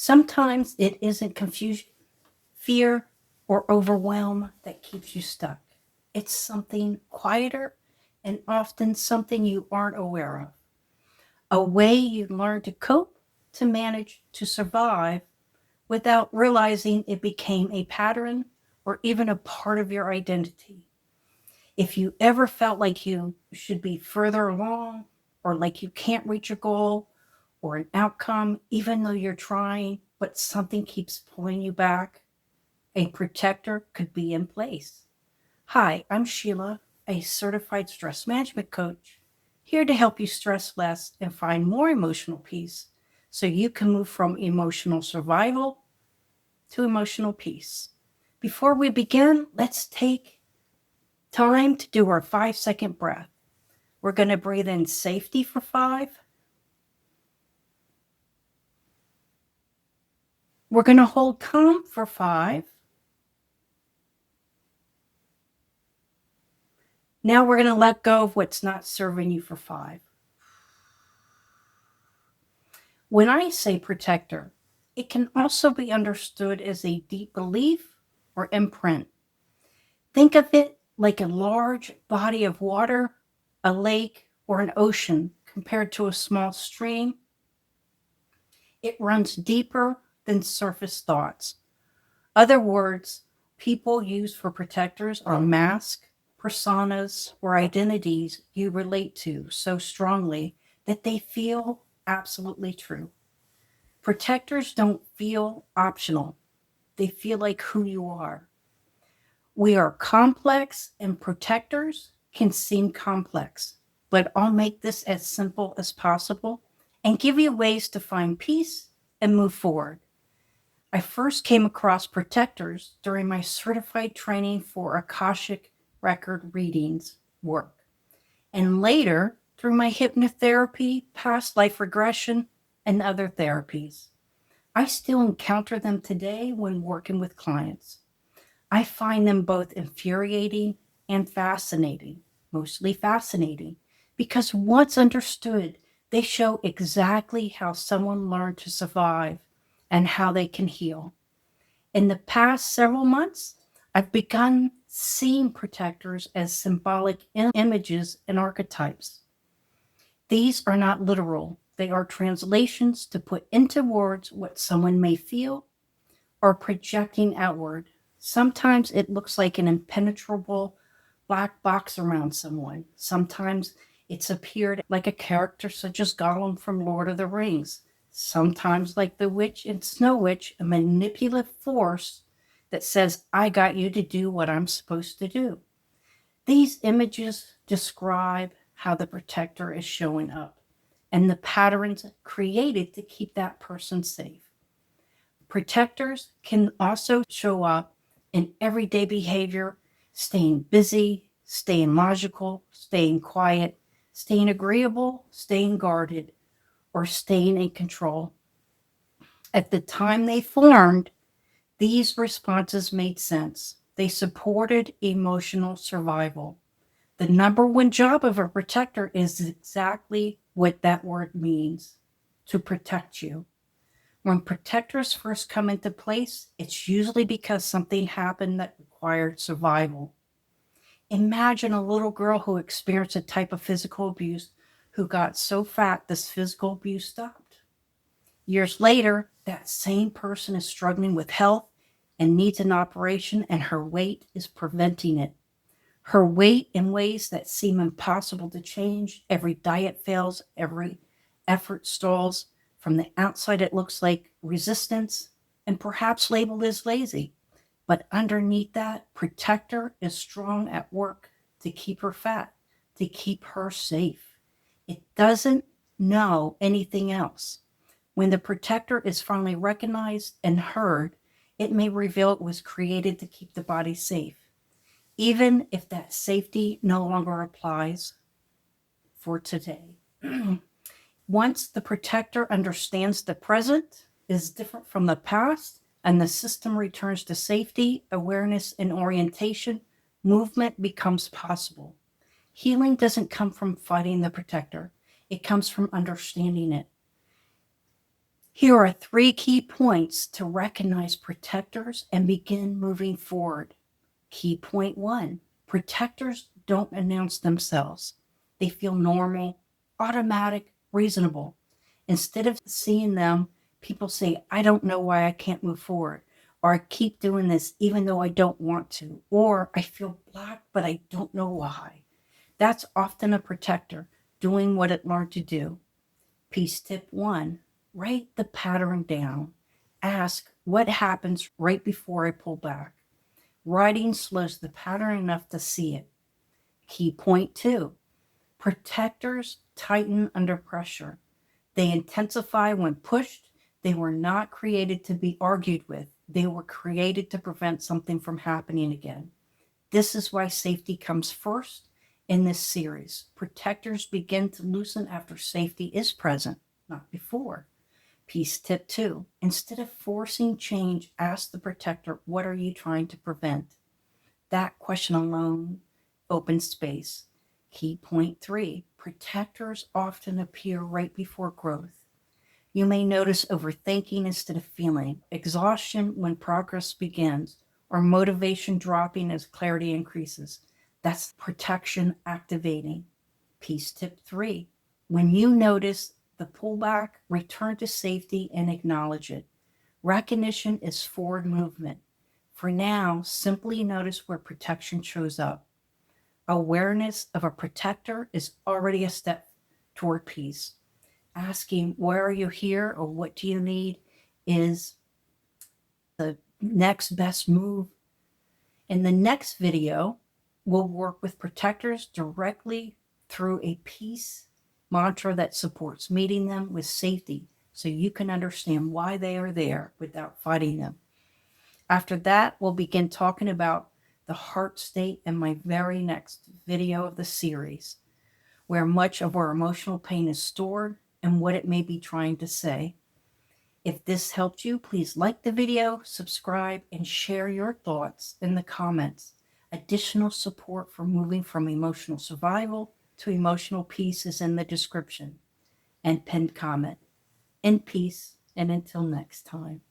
Sometimes it isn't confusion, fear, or overwhelm that keeps you stuck. It's something quieter and often something you aren't aware of. A way you learn to cope, to manage, to survive without realizing it became a pattern or even a part of your identity. If you ever felt like you should be further along or like you can't reach a goal or an outcome, even though you're trying, but something keeps pulling you back, a protector could be in place. Hi, I'm Sheila, a certified stress management coach, here to help you stress less and find more emotional peace so you can move from emotional survival to emotional peace. Before we begin, let's take time to do our 5-second breath. We're going to breathe in safety for 5. We're going to hold calm for 5. Now we're going to let go of what's not serving you for 5. When I say protector, it can also be understood as a deep belief or imprint. Think of it like a large body of water, a lake, or an ocean compared to a small stream. It runs deeper than surface thoughts. Other words people use for protectors are masks, personas, or identities you relate to so strongly that they feel absolutely true. Protectors don't feel optional, they feel like who you are. We are complex, and protectors can seem complex, but I'll make this as simple as possible and give you ways to find peace and move forward. I first came across protectors during my certified training for Akashic record readings work, and later through my hypnotherapy, past life regression, and other therapies. I still encounter them today when working with clients. I find them both infuriating and fascinating, mostly fascinating, because once understood, they show exactly how someone learned to survive and how they can heal. In the past several months, I've begun seeing protectors as symbolic images and archetypes. These are not literal, they are translations to put into words what someone may feel or projecting outward. Sometimes it looks like an impenetrable black box around someone. Sometimes it's appeared like a character such as Gollum from Lord of the Rings. Sometimes like the witch in Snow Witch, a manipulative force that says, I got you to do what I'm supposed to do. These images describe how the protector is showing up and the patterns created to keep that person safe. Protectors can also show up in everyday behavior, staying busy, staying logical, staying quiet, staying agreeable, staying guarded, or staying in control. At the time they formed, these responses made sense. They supported emotional survival. The number one job of a protector is exactly what that word means, to protect you. When protectors first come into place, it's usually because something happened that required survival. Imagine a little girl who experienced a type of physical abuse who got so fat this physical abuse stopped. Years later, that same person is struggling with health and needs an operation, and her weight is preventing it. Her weight in ways that seem impossible to change. Every diet fails, every effort stalls. From the outside, it looks like resistance and perhaps labeled as lazy. But underneath that, protector is strong at work to keep her fat, to keep her safe. It doesn't know anything else. When the protector is finally recognized and heard, it may reveal it was created to keep the body safe, even if that safety no longer applies for today. Once the protector understands the present is different from the past and the system returns to safety, awareness, and orientation, movement becomes possible. Healing doesn't come from fighting the protector, it comes from understanding it. Here are 3 key points to recognize protectors and begin moving forward. Key point 1: protectors don't announce themselves. They feel normal, automatic, reasonable. Instead of seeing them, people say, I don't know why I can't move forward, or I keep doing this even though I don't want to, or I feel blocked but I don't know why. That's often a protector doing what it learned to do. Piece tip 1: write the pattern down. Ask what happens right before I pull back. Writing slows the pattern enough to see it. Key point 2: protectors tighten under pressure. They intensify when pushed. They were not created to be argued with. They were created to prevent something from happening again. This is why safety comes first in this series. Protectors begin to loosen after safety is present, not before. Piece tip 2: instead of forcing change, ask the protector, what are you trying to prevent? That question alone opens space. Key point 3: protectors often appear right before growth. You may notice overthinking instead of feeling, exhaustion when progress begins, or motivation dropping as clarity increases. That's protection activating. Piece tip 3: when you notice the pullback, return to safety and acknowledge it. Recognition is forward movement. For now, simply notice where protection shows up. Awareness of a protector is already a step toward peace. Asking, where are you here or what do you need, is the next best move. In the next video, we'll work with protectors directly through a peace mantra that supports meeting them with safety so you can understand why they are there without fighting them. After that, we'll begin talking about the heart state in my very next video of the series, where much of our emotional pain is stored and what it may be trying to say. If this helped you, please like the video, subscribe, and share your thoughts in the comments. Additional support for moving from emotional survival to emotional peace is in the description and pinned comment. In peace, and until next time.